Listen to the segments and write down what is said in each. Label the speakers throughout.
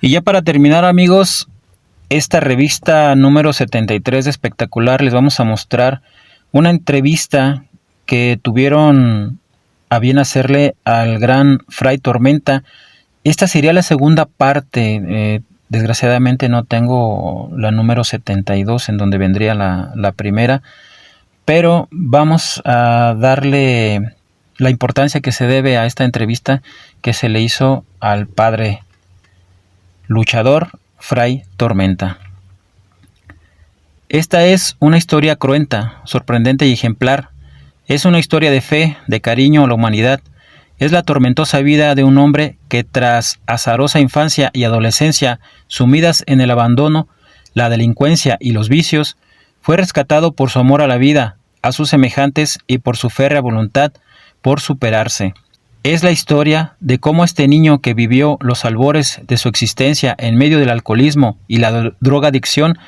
Speaker 1: Y ya para terminar, amigos, esta revista número 73 de Espectacular les vamos a mostrar una entrevista que tuvieron a bien hacerle al gran Fray Tormenta. Esta sería la segunda parte. Desgraciadamente no tengo la número 72 en donde vendría la primera, pero vamos a darle la importancia que se debe a esta entrevista que se le hizo al padre luchador Fray Tormenta. Esta es una historia cruenta, sorprendente y ejemplar. Es una historia de fe, de cariño a la humanidad. Es la tormentosa vida de un hombre que tras azarosa infancia y adolescencia sumidas en el abandono, la delincuencia y los vicios, fue rescatado por su amor a la vida, a sus semejantes y por su férrea voluntad por superarse. Es la historia de cómo este niño que vivió los albores de su existencia en medio del alcoholismo y la drogadicción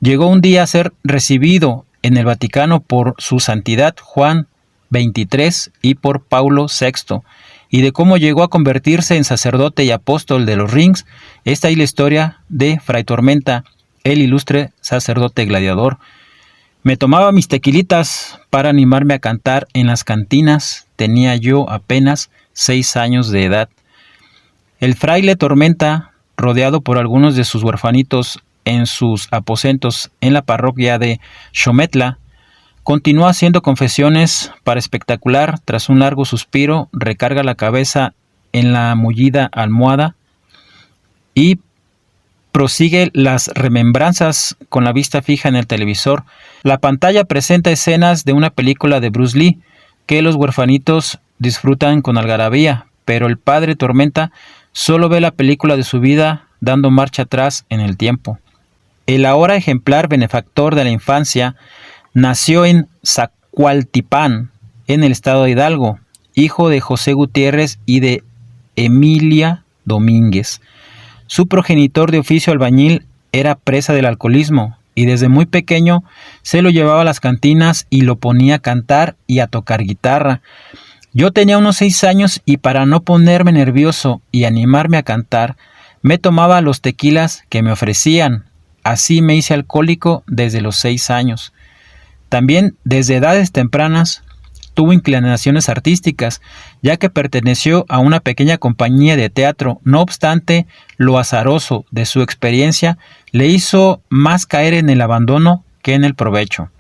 Speaker 1: llegó un día a ser recibido en el Vaticano por su santidad Juan XXIII y por Paulo VI, y de cómo llegó a convertirse en sacerdote y apóstol de los rings. Esta es la historia de Fray Tormenta, el ilustre sacerdote gladiador. Me tomaba mis tequilitas para animarme a cantar en las cantinas. Tenía yo apenas 6 años de edad. El fraile Tormenta, rodeado por algunos de sus huerfanitos en sus aposentos en la parroquia de Xometla, continuó haciendo confesiones para Espectacular. Tras un largo suspiro, recarga la cabeza en la mullida almohada y prosigue las remembranzas con la vista fija en el televisor. La pantalla presenta escenas de una película de Bruce Lee que los huerfanitos disfrutan con algarabía, pero el padre Tormenta solo ve la película de su vida dando marcha atrás en el tiempo. El ahora ejemplar benefactor de la infancia nació en Zacualtipán, en el estado de Hidalgo, hijo de José Gutiérrez y de Emilia Domínguez. Su progenitor de oficio albañil era presa del alcoholismo y desde muy pequeño se lo llevaba a las cantinas y lo ponía a cantar y a tocar guitarra. Yo tenía unos 6 años y para no ponerme nervioso y animarme a cantar, me tomaba los tequilas que me ofrecían. Así me hice alcohólico desde los 6 años. También desde edades tempranas tuvo inclinaciones artísticas, ya que perteneció a una pequeña compañía de teatro. No obstante, lo azaroso de su experiencia le hizo más caer en el abandono que en el provecho.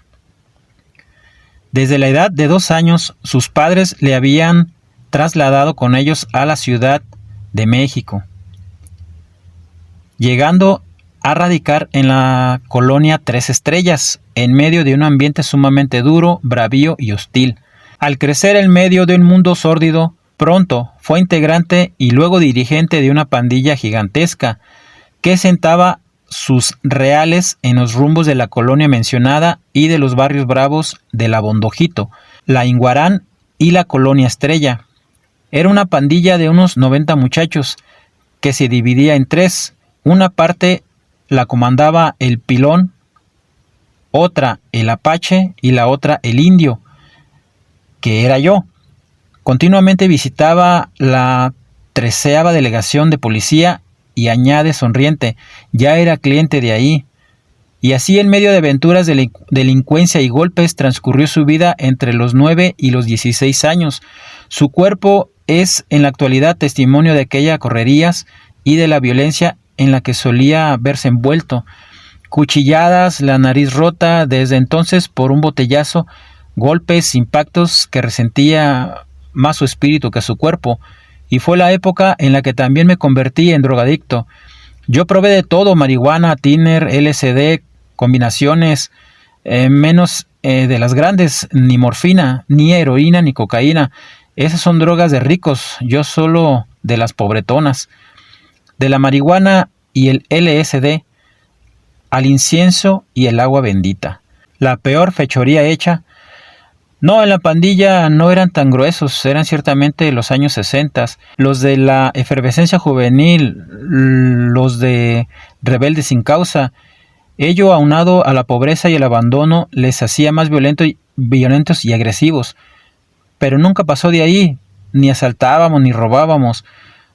Speaker 1: Desde la edad de 2 años, sus padres le habían trasladado con ellos a la Ciudad de México, llegando a radicar en la colonia 3 Estrellas, en medio de un ambiente sumamente duro, bravío y hostil. Al crecer en medio de un mundo sórdido, pronto fue integrante y luego dirigente de una pandilla gigantesca que sentaba sus reales en los rumbos de la colonia mencionada y de los barrios bravos de La Bondojito, La Inguarán y la colonia Estrella. Era una pandilla de unos 90 muchachos que se dividía en 3. Una parte la comandaba el Pilón, otra el Apache y la otra el Indio, que era yo. Continuamente visitaba la 13ª delegación de policía y añade sonriente, ya era cliente de ahí. Y así en medio de aventuras de delincuencia y golpes transcurrió su vida entre los 9 y los 16 años. Su cuerpo es en la actualidad testimonio de aquellas correrías y de la violencia en la que solía verse envuelto. Cuchilladas, la nariz rota desde entonces por un botellazo, golpes, impactos que resentía más su espíritu que su cuerpo. Y fue la época en la que también me convertí en drogadicto. Yo probé de todo: marihuana, tiner, LSD, combinaciones, menos de las grandes, ni morfina, ni heroína, ni cocaína. Esas son drogas de ricos, yo solo de las pobretonas. De la marihuana y el LSD al incienso y el agua bendita. La peor fechoría hecha. No, en la pandilla no eran tan gruesos, eran ciertamente los años 60, los de la efervescencia juvenil, los de rebeldes sin causa. Ello, aunado a la pobreza y el abandono, les hacía más violentos y agresivos. Pero nunca pasó de ahí, ni asaltábamos ni robábamos.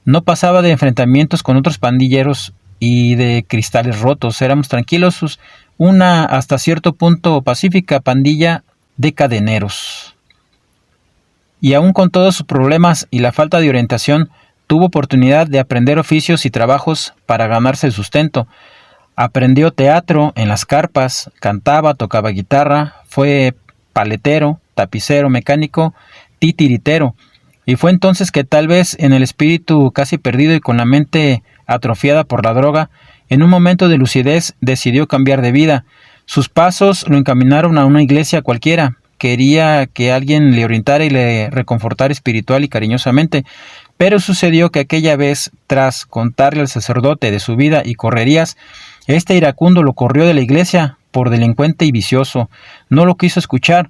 Speaker 1: No pasaba de enfrentamientos con otros pandilleros y de cristales rotos. Éramos tranquilos, una hasta cierto punto pacífica pandilla de cadeneros. Y aún con todos sus problemas y la falta de orientación, tuvo oportunidad de aprender oficios y trabajos para ganarse el sustento. Aprendió teatro en las carpas, cantaba, tocaba guitarra, fue paletero, tapicero, mecánico, titiritero. Y fue entonces que tal vez en el espíritu casi perdido y con la mente atrofiada por la droga, en un momento de lucidez decidió cambiar de vida. Sus pasos lo encaminaron a una iglesia cualquiera. Quería que alguien le orientara y le reconfortara espiritual y cariñosamente. Pero sucedió que aquella vez, tras contarle al sacerdote de su vida y correrías, este iracundo lo corrió de la iglesia por delincuente y vicioso. No lo quiso escuchar.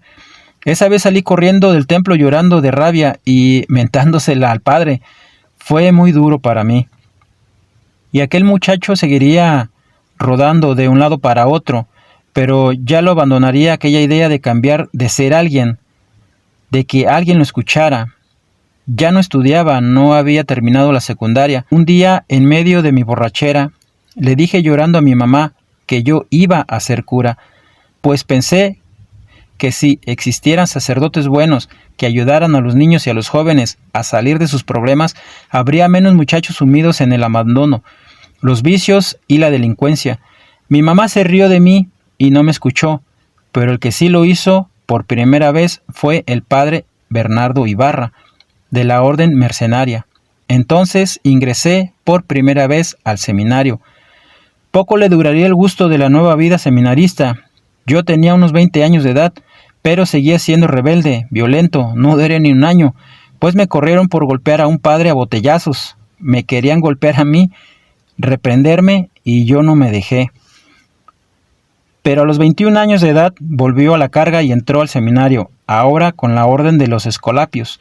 Speaker 1: Esa vez salí corriendo del templo llorando de rabia y mentándosela al padre. Fue muy duro para mí. Y aquel muchacho seguiría rodando de un lado para otro, pero ya lo abandonaría aquella idea de cambiar, de ser alguien, de que alguien lo escuchara. Ya no estudiaba, no había terminado la secundaria. Un día, en medio de mi borrachera, le dije llorando a mi mamá que yo iba a ser cura, pues pensé que si existieran sacerdotes buenos que ayudaran a los niños y a los jóvenes a salir de sus problemas, habría menos muchachos sumidos en el abandono, los vicios y la delincuencia. Mi mamá se rió de mí y no me escuchó, pero el que sí lo hizo por primera vez fue el padre Bernardo Ibarra, de la Orden Mercenaria. Entonces ingresé por primera vez al seminario. Poco le duraría el gusto de la nueva vida seminarista. Yo tenía unos 20 años de edad, pero seguía siendo rebelde, violento. No duré ni un año, pues me corrieron por golpear a un padre a botellazos. Me querían golpear a mí, reprenderme, y yo no me dejé. Pero a los 21 años de edad volvió a la carga y entró al seminario, ahora con la Orden de los Escolapios.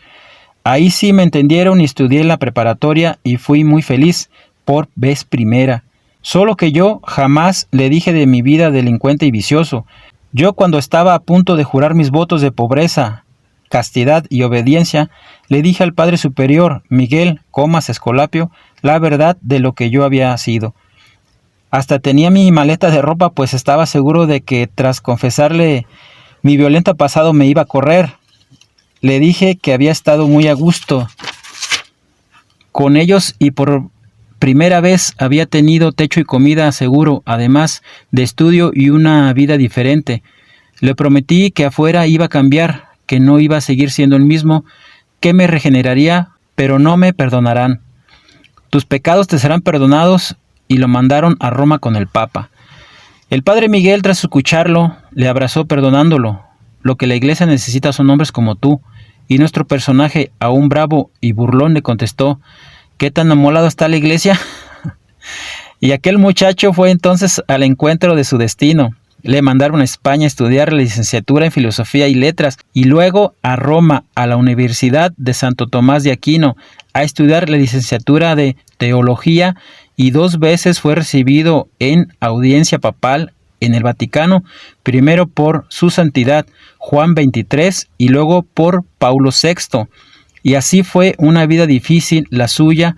Speaker 1: Ahí sí me entendieron y estudié en la preparatoria y fui muy feliz por vez primera. Solo que yo jamás le dije de mi vida delincuente y vicioso. Yo, cuando estaba a punto de jurar mis votos de pobreza, castidad y obediencia, le dije al Padre Superior, Miguel Comas Escolapio, la verdad de lo que yo había sido. Hasta tenía mi maleta de ropa, pues estaba seguro de que tras confesarle mi violento pasado me iba a correr. Le dije que había estado muy a gusto con ellos y por primera vez había tenido techo y comida seguro, además de estudio y una vida diferente. Le prometí que afuera iba a cambiar, que no iba a seguir siendo el mismo, que me regeneraría, pero no me perdonarán. Tus pecados te serán perdonados, y lo mandaron a Roma con el Papa. El padre Miguel, tras escucharlo, le abrazó perdonándolo. Lo que la iglesia necesita son hombres como tú. Y nuestro personaje, aún bravo y burlón, le contestó, ¿qué tan amolado está la iglesia? Y aquel muchacho fue entonces al encuentro de su destino. Le mandaron a España a estudiar la licenciatura en Filosofía y Letras y luego a Roma, a la Universidad de Santo Tomás de Aquino, a estudiar la licenciatura de Teología, y 2 veces fue recibido en audiencia papal en el Vaticano, primero por su santidad Juan XXIII y luego por Paulo VI. Y así fue una vida difícil la suya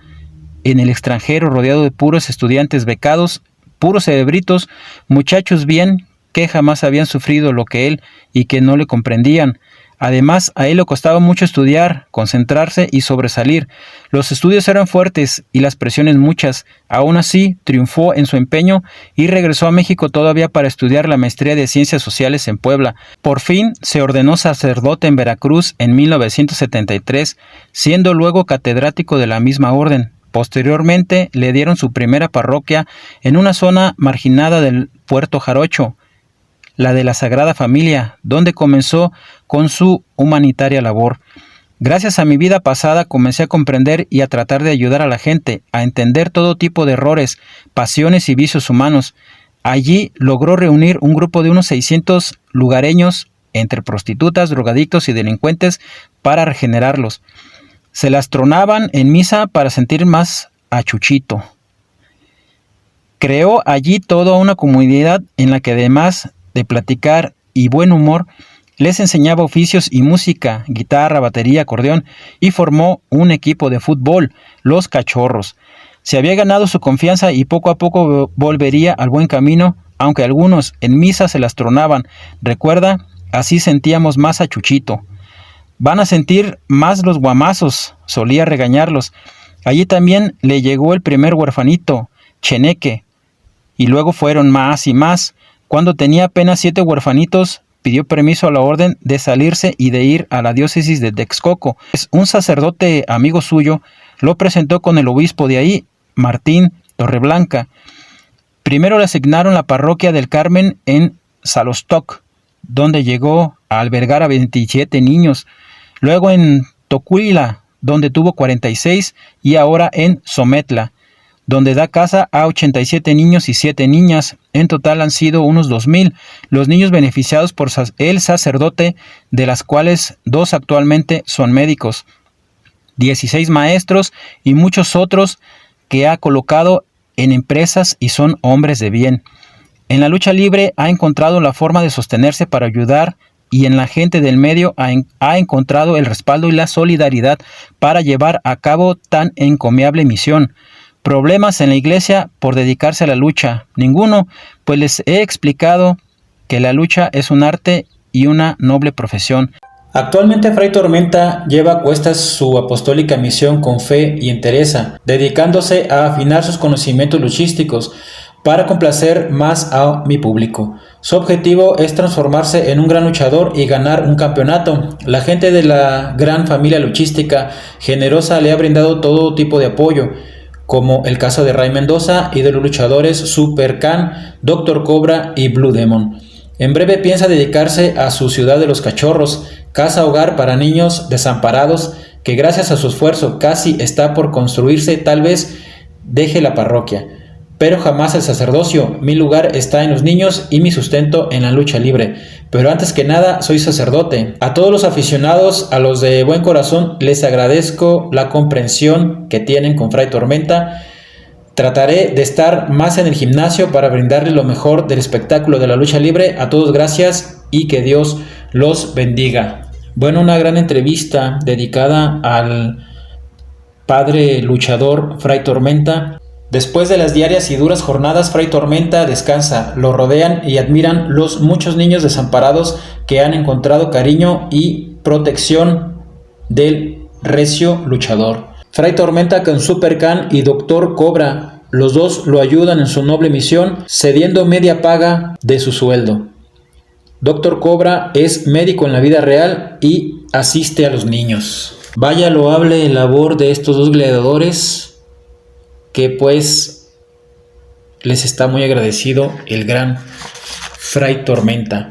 Speaker 1: en el extranjero, rodeado de puros estudiantes becados, puros cerebritos, muchachos bien que jamás habían sufrido lo que él y que no le comprendían. Además, a él le costaba mucho estudiar, concentrarse y sobresalir. Los estudios eran fuertes y las presiones muchas. Aún así, triunfó en su empeño y regresó a México todavía para estudiar la maestría de Ciencias Sociales en Puebla. Por fin se ordenó sacerdote en Veracruz en 1973, siendo luego catedrático de la misma orden. Posteriormente, le dieron su primera parroquia en una zona marginada del Puerto Jarocho, la de la Sagrada Familia, donde comenzó con su humanitaria labor. Gracias a mi vida pasada comencé a comprender y a tratar de ayudar a la gente, a entender todo tipo de errores, pasiones y vicios humanos. Allí logró reunir un grupo de unos 600 lugareños, entre prostitutas, drogadictos y delincuentes, para regenerarlos. Se las tronaban en misa para sentir más a Chuchito. Creó allí toda una comunidad en la que, además de platicar y buen humor, les enseñaba oficios y música, guitarra, batería, acordeón, y formó un equipo de fútbol, los Cachorros. Se había ganado su confianza y poco a poco volvería al buen camino, aunque algunos en misa se las tronaban. Recuerda, así sentíamos más a Chuchito. Van a sentir más los guamazos, solía regañarlos. Allí también le llegó el primer huerfanito, Cheneque, y luego fueron más y más. Cuando tenía apenas 7 huerfanitos, pidió permiso a la orden de salirse y de ir a la diócesis de Texcoco. Un sacerdote amigo suyo lo presentó con el obispo de ahí, Martín Torreblanca. Primero le asignaron la parroquia del Carmen en Salostoc, donde llegó a albergar a 27 niños. Luego en Tocuila, donde tuvo 46, y ahora en Sometla, donde da casa a 87 niños y 7 niñas. En total han sido unos 2,000 los niños beneficiados por el sacerdote, de las cuales 2 actualmente son médicos, 16 maestros y muchos otros que ha colocado en empresas y son hombres de bien. En la lucha libre ha encontrado la forma de sostenerse para ayudar, y en la gente del medio ha encontrado el respaldo y la solidaridad para llevar a cabo tan encomiable misión. ¿Problemas en la iglesia por dedicarse a la lucha? Ninguno, pues les he explicado que la lucha es un arte y una noble profesión. Actualmente Fray Tormenta lleva a cuestas su apostólica misión con fe y entereza, dedicándose a afinar sus conocimientos luchísticos para complacer más a mi público. Su objetivo es transformarse en un gran luchador y ganar un campeonato. La gente de la gran familia luchística generosa le ha brindado todo tipo de apoyo, como el caso de Ray Mendoza y de los luchadores Super Can, Dr. Cobra y Blue Demon. En breve piensa dedicarse a su ciudad de los cachorros, casa hogar para niños desamparados, que gracias a su esfuerzo casi está por construirse. Tal vez deje la parroquia, pero jamás el sacerdocio. Mi lugar está en los niños y mi sustento en la lucha libre. Pero antes que nada, soy sacerdote. A todos los aficionados, a los de buen corazón, les agradezco la comprensión que tienen con Fray Tormenta. Trataré de estar más en el gimnasio para brindarles lo mejor del espectáculo de la lucha libre. A todos gracias y que Dios los bendiga. Bueno, una gran entrevista dedicada al padre luchador Fray Tormenta. Después de las diarias y duras jornadas, Fray Tormenta descansa. Lo rodean y admiran los muchos niños desamparados que han encontrado cariño y protección del recio luchador. Fray Tormenta con Super Can y Dr. Cobra, los dos lo ayudan en su noble misión, cediendo media paga de su sueldo. Dr. Cobra es médico en la vida real y asiste a los niños. Vaya loable labor de estos dos gladiadores, que pues les está muy agradecido el gran Fray Tormenta.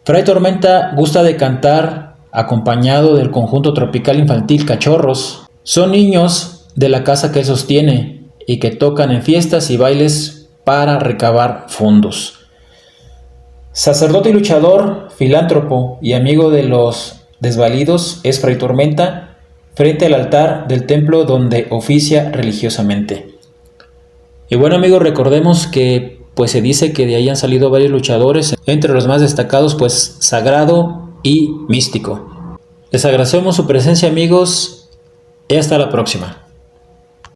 Speaker 1: Fray Tormenta gusta de cantar acompañado del conjunto tropical infantil Cachorros. Son niños de la casa que él sostiene y que tocan en fiestas y bailes para recabar fondos. Sacerdote y luchador, filántropo y amigo de los desvalidos es Fray Tormenta, frente al altar del templo donde oficia religiosamente. Y bueno, amigos, recordemos que pues se dice que de ahí han salido varios luchadores, entre los más destacados pues Sagrado y Místico. Les agradecemos su presencia, amigos, y hasta la próxima.